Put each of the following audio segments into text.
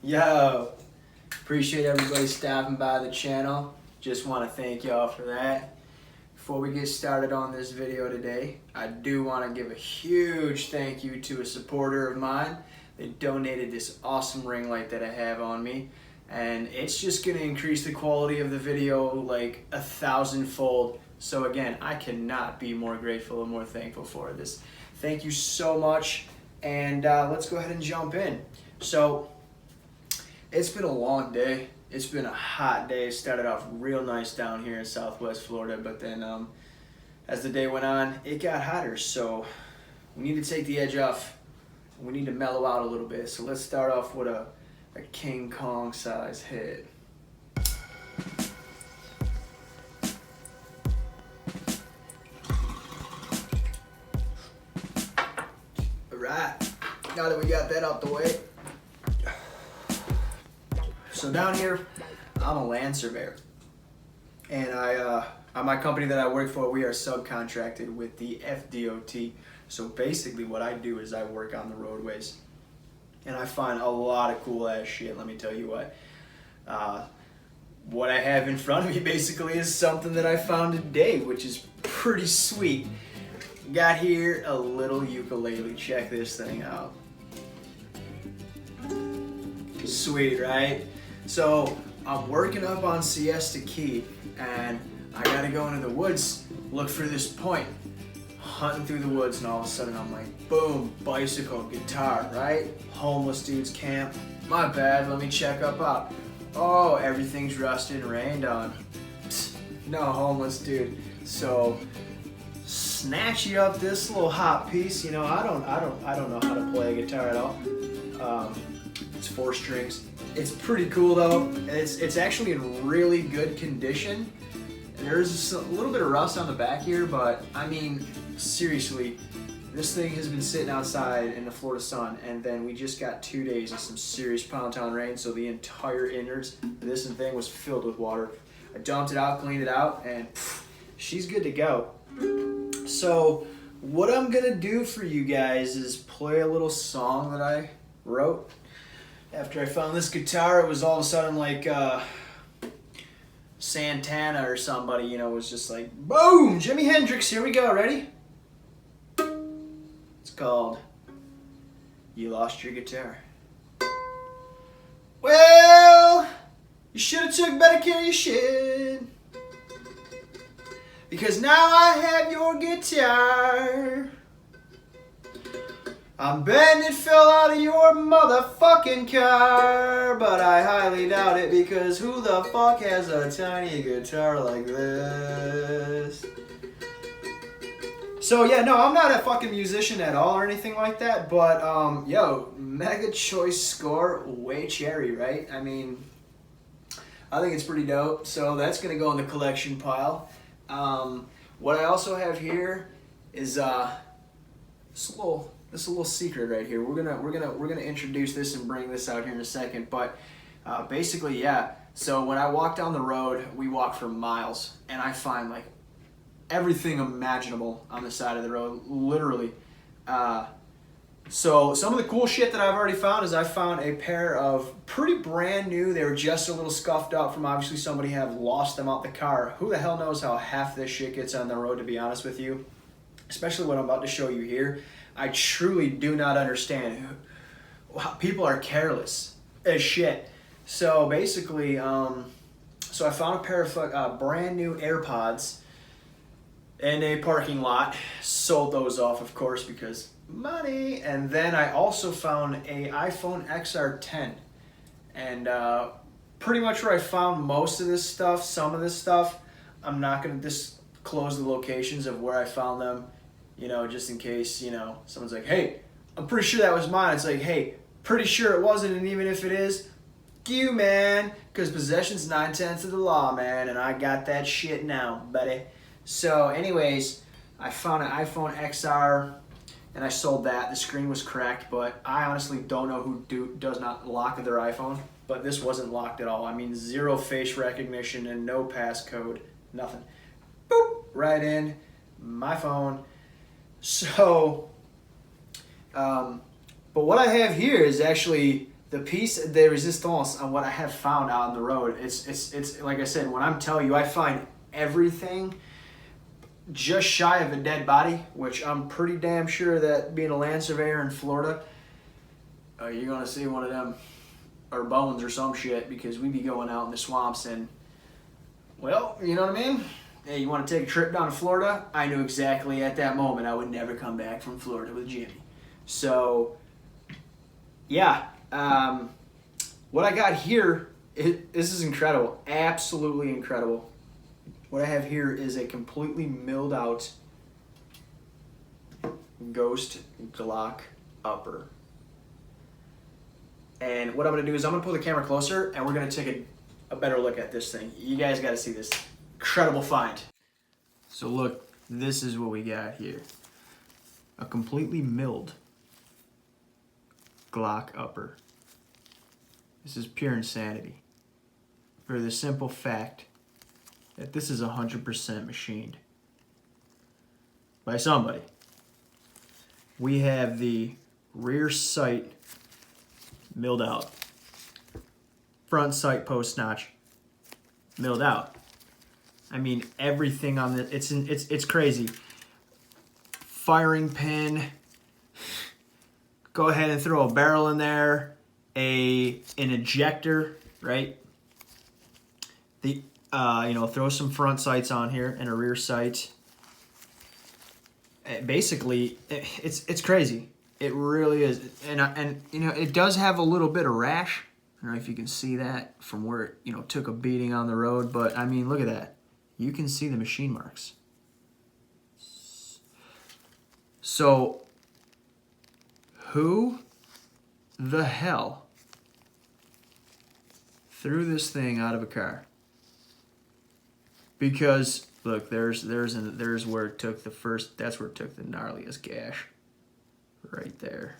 Yo, appreciate everybody stopping by the channel. Just want to thank y'all for that. Before we get started on this video today, I do want to give a huge thank you to a supporter of mine. They donated this awesome ring light that I have on me, and it's just going to increase the quality of the video like 1,000-fold. So again, I cannot be more grateful and more thankful for this. Thank you so much, and let's go ahead and jump in. So, it's been a long day. It's been a hot day. It started off real nice down here in Southwest Florida, but then as the day went on, it got hotter. So we need to take the edge off. We need to mellow out a little bit. So let's start off with a King Kong size hit. All right, now that we got that out the way, so down here, I'm a land surveyor, and on my company that I work for, we are subcontracted with the FDOT. So basically what I do is I work on the roadways, and I find a lot of cool ass shit, let me tell you what. What I have in front of me basically is something that I found today, which is pretty sweet. Got here a little ukulele, check this thing out. Sweet, right? So I'm working up on Siesta Key, and I gotta go into the woods, look for this point, hunting through the woods, and all of a sudden I'm like, boom, bicycle, guitar, right? Homeless dude's camp. My bad, let me check up. Oh, everything's rusted and rained on. Psst, no homeless dude. So snatching up this little hot piece. You know, I don't know how to play a guitar at all. It's 4 strings. It's pretty cool though. It's actually in really good condition. And there's a little bit of rust on the back here, but I mean, seriously, this thing has been sitting outside in the Florida sun, and then we just got 2 days of some serious pound-town rain, so the entire innards of this thing was filled with water. I dumped it out, cleaned it out, and she's good to go. So what I'm gonna do for you guys is play a little song that I wrote. After I found this guitar, it was all of a sudden like Santana or somebody, you know, was just like, boom, Jimi Hendrix, here we go, ready? It's called You Lost Your Guitar. Well, you should have took better care of your shit, because now I have your guitar. I'm betting it fell out of your motherfucking car, but I highly doubt it, because who the fuck has a tiny guitar like this? So yeah, no, I'm not a fucking musician at all or anything like that, but yo, mega choice score, way cherry, right? I mean, I think it's pretty dope, so that's gonna go in the collection pile. What I also have here is this is a little secret right here. We're gonna introduce this and bring this out here in a second. But basically, yeah. So when I walk down the road, we walk for miles, and I find like everything imaginable on the side of the road, literally. So some of the cool shit that I've already found is I found a pair of pretty brand new. They were just a little scuffed up from obviously somebody have lost them out the car. Who the hell knows how half this shit gets on the road, to be honest with you. Especially what I'm about to show you here. I truly do not understand how people are careless as shit. So basically, so I found a pair of brand new AirPods in a parking lot. Sold those off, of course, because money. And then I also found a iPhone XR10. And pretty much where I found most of this stuff, some of this stuff, I'm not going to disclose the locations of where I found them. You know, just in case, you know, someone's like, hey, I'm pretty sure that was mine. It's like, hey, pretty sure it wasn't, and even if it is, you, man, because possession's 9/10 of the law, man, and I got that shit now, buddy. So, anyways, I found an iPhone XR, and I sold that. The screen was cracked, but I honestly don't know who does not lock their iPhone, but this wasn't locked at all. I mean, 0 face recognition and no passcode, nothing. Boop, right in, my phone. So, but what I have here is actually the piece de resistance on what I have found out on the road, it's like I said, when I'm telling you, I find everything just shy of a dead body, which I'm pretty damn sure that being a land surveyor in Florida, you're going to see one of them, or bones or some shit, because we be going out in the swamps and, well, you know what I mean? Hey, you want to take a trip down to Florida? I knew exactly at that moment I would never come back from Florida with Jimmy. So, yeah. What I got here, this is incredible. Absolutely incredible. What I have here is a completely milled out Ghost Glock upper. And what I'm going to do is I'm going to pull the camera closer and we're going to take a better look at this thing. You guys got to see this incredible find. So look, this is what we got here. A completely milled Glock upper. This is pure insanity. For the simple fact that this is 100% machined by somebody. We have the rear sight milled out. Front sight post notch milled out. I mean, everything on the it's crazy. Firing pin. Go ahead and throw a barrel in there, an ejector, right? The throw some front sights on here and a rear sight. Basically, it's crazy. It really is, and it does have a little bit of rash. I don't know if you can see that from where it took a beating on the road, but I mean, look at that. You can see the machine marks. So, who the hell threw this thing out of a car? Because look, there's where it took the first. That's where it took the gnarliest gash. Right there.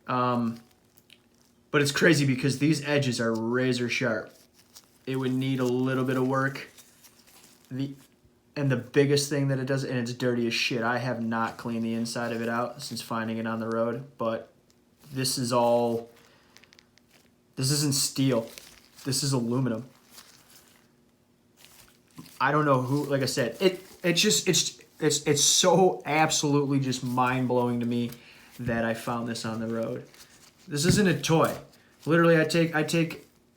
But it's crazy because these edges are razor sharp. It would need a little bit of work. And the biggest thing that it does, and it's dirty as shit. I have not cleaned the inside of it out since finding it on the road, but this is isn't steel. This is aluminum. I don't know who, like I said, it's so absolutely just mind-blowing to me that I found this on the road. This isn't a toy. Literally, I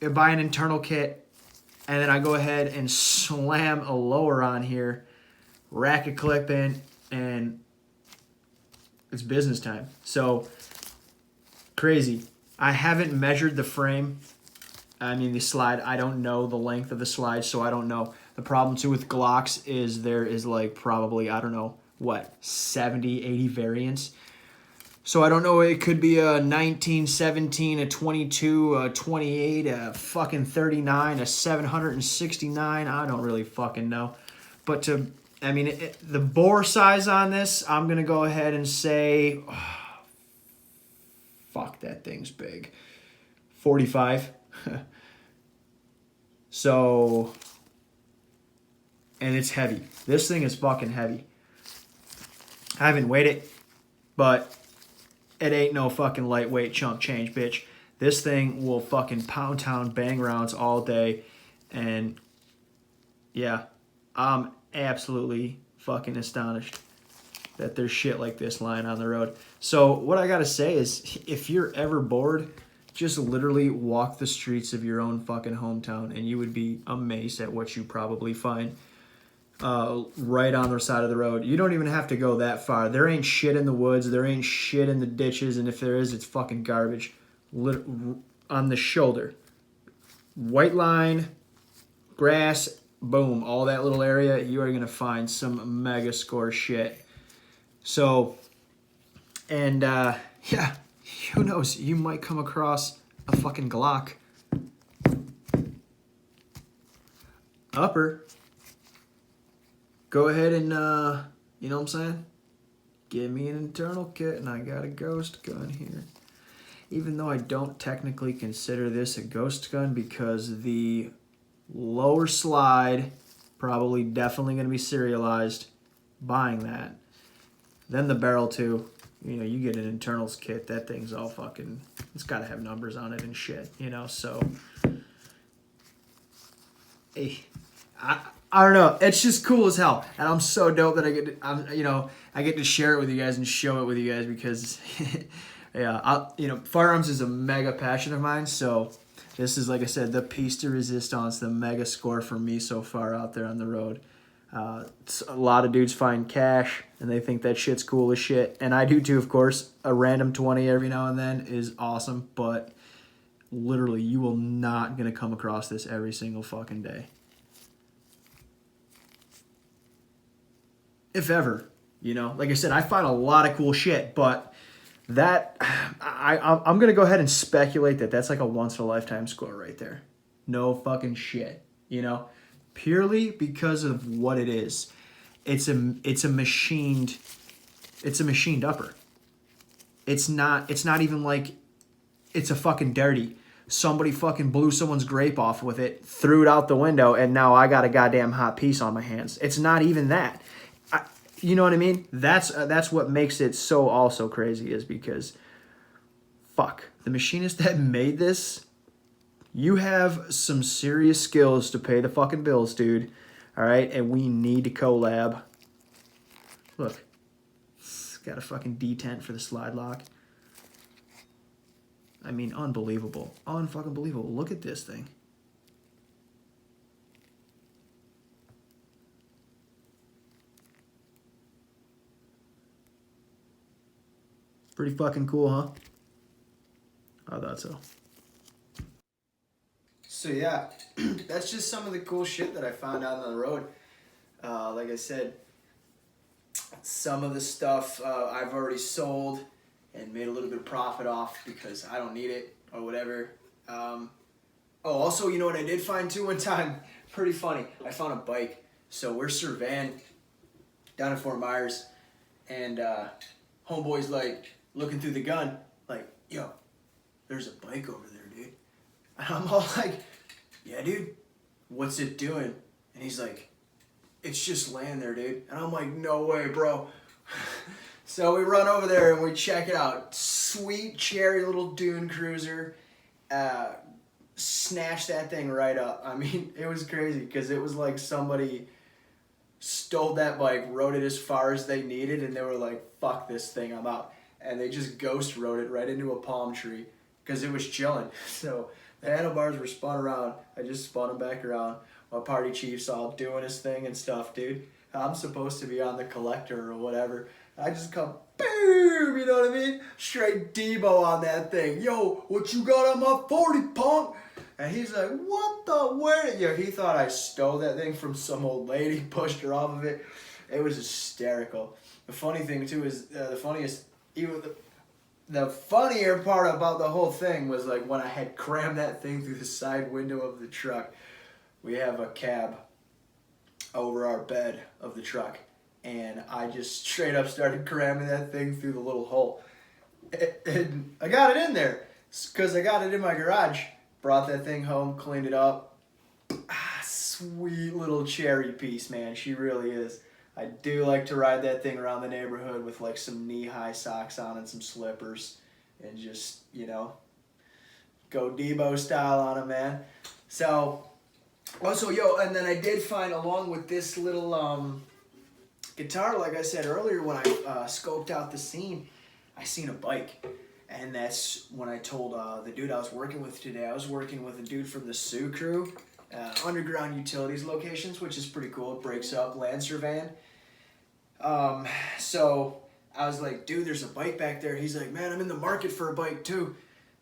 buy an internal kit, and then I go ahead and slam a lower on here, rack a clip in, and it's business time. So, crazy. I haven't measured the frame. I mean, the slide, I don't know the length of the slide, so I don't know. The problem, too, with Glocks is there is, like, probably, I don't know, 70, 80 variants. So I don't know, it could be a 19, 17, a 22, a 28, a fucking 39, a 769. I don't really fucking know. But the bore size on this, I'm going to go ahead and say, fuck, that thing's big. 45. So, and it's heavy. This thing is fucking heavy. I haven't weighed it, but it ain't no fucking lightweight chump change, bitch. This thing will fucking pound town bang rounds all day. And yeah, I'm absolutely fucking astonished that there's shit like this lying on the road. So what I gotta say is, if you're ever bored, just literally walk the streets of your own fucking hometown and you would be amazed at what you probably find right on the side of the road. You don't even have to go that far. There ain't shit in the woods. There ain't shit in the ditches. And if there is, it's fucking garbage. On the shoulder. White line, grass, boom. All that little area, you are going to find some mega score shit. So, and yeah, who knows? You might come across a fucking Glock upper. Go ahead and, you know what I'm saying? Give me an internal kit, and I got a ghost gun here. Even though I don't technically consider this a ghost gun because the lower slide, probably definitely going to be serialized, buying that. Then the barrel too, you get an internals kit, that thing's all fucking it's got to have numbers on it and shit, you know. So, hey, I don't know. It's just cool as hell, and I'm so dope that I get to share it with you guys and show it with you guys because, yeah, firearms is a mega passion of mine. So this is, like I said, the piece de resistance, the mega score for me so far out there on the road. A lot of dudes find cash and they think that shit's cool as shit, and I do too, of course. A random 20 every now and then is awesome, but literally, you will not gonna come across this every single fucking day. If ever, you know, like I said, I find a lot of cool shit, but that I'm gonna go ahead and speculate that that's like a once in a lifetime score right there. No fucking shit, you know, purely because of what it is. It's a machined upper. It's not even like it's a fucking dirty. Somebody fucking blew someone's grape off with it, threw it out the window, and now I got a goddamn hot piece on my hands. It's not even that. You know what I mean? That's what makes it so also crazy, is because, fuck, the machinist that made this, you have some serious skills to pay the fucking bills, dude. All right, and we need to collab. Look, it's got a fucking detent for the slide lock. I mean, unbelievable, unfucking believable. Look at this thing. Pretty fucking cool, huh? I thought so. So yeah, that's just some of the cool shit that I found out on the road. Like I said, some of the stuff I've already sold and made a little bit of profit off because I don't need it or whatever. Also, you know what I did find too one time? Pretty funny. I found a bike. So we're surveying down in Fort Myers, and homeboy's like looking through the gun, like, yo, there's a bike over there, dude. And I'm all like, yeah, dude, what's it doing? And he's like, it's just laying there, dude. And I'm like, no way, bro. So we run over there and we check it out. Sweet cherry little dune cruiser. Snatched that thing right up. I mean, it was crazy because it was like somebody stole that bike, rode it as far as they needed, and they were like, fuck this thing, I'm out. And they just ghost rode it right into a palm tree because it was chilling. So the handlebars were spun around. I just spun them back around. My party chief's all doing his thing and stuff, dude. I'm supposed to be on the collector or whatever. I just come, boom, you know what I mean? Straight Debo on that thing. Yo, what you got on my 40, punk? And he's like, what the, where? Yeah, he thought I stole that thing from some old lady, pushed her off of it. It was hysterical. The funny thing, too, is the funnier part about the whole thing was like when I had crammed that thing through the side window of the truck. We have a cab over our bed of the truck, and I just straight up started cramming that thing through the little hole. And I got it in there because I got it in my garage. Brought that thing home, cleaned it up. Sweet little cherry piece, man. She really is. I do like to ride that thing around the neighborhood with like some knee-high socks on and some slippers and just, you know, go Debo style on it, man. So, also, and then I did find, along with this little guitar, like I said earlier, when I scoped out the scene, I seen a bike. And that's when I told the dude I was working with today. I was working with a dude from the Sioux Crew, underground utilities locations, which is pretty cool. It breaks up land surveying. So I was like, dude, there's a bike back there. He's like, man, I'm in the market for a bike too.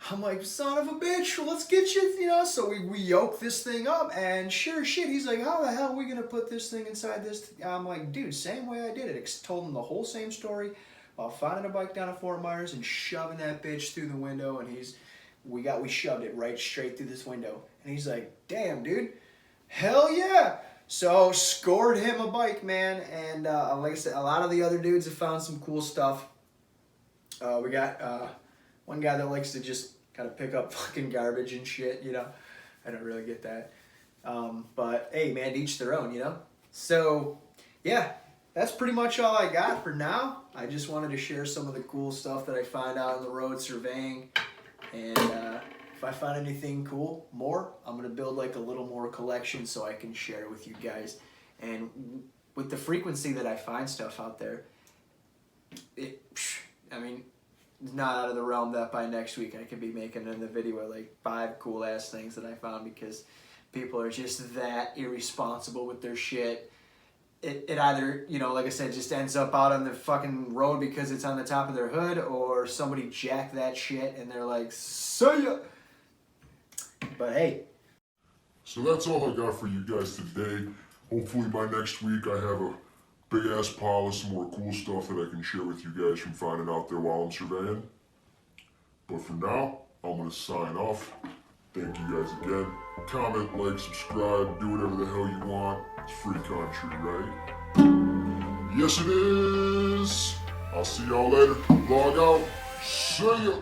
I'm like, son of a bitch, let's get you, you know. So we yoke this thing up, and sure shit, he's like, how the hell are we gonna put this thing inside this? I'm like, dude, same way I did it. Told him the whole same story about finding a bike down at Fort Myers and shoving that bitch through the window, and we shoved it right straight through this window. And he's like, damn, dude, hell yeah. So scored him a bike, man, and like I said, a lot of the other dudes have found some cool stuff. We got one guy that likes to just kind of pick up fucking garbage and shit, you know. I don't really get that. But hey, man, each their own, you know. So yeah, that's pretty much all I got for now. I just wanted to share some of the cool stuff that I find out on the road surveying. And if I find anything cool, I'm going to build like a little more collection so I can share it with you guys. And with the frequency that I find stuff out there, I mean, it's not out of the realm that by next week I could be making another video of like 5 cool ass things that I found, because people are just that irresponsible with their shit. It either, you know, like I said, just ends up out on the fucking road because it's on the top of their hood, or somebody jacked that shit and they're like, see ya. But hey. So that's all I got for you guys today. Hopefully by next week I have a big ass pile of some more cool stuff that I can share with you guys from finding out there while I'm surveying. But for now, I'm gonna sign off. Thank you guys again. Comment, like, subscribe, do whatever the hell you want. It's free country, right? Yes, it is. I'll see y'all later. Log out. See ya.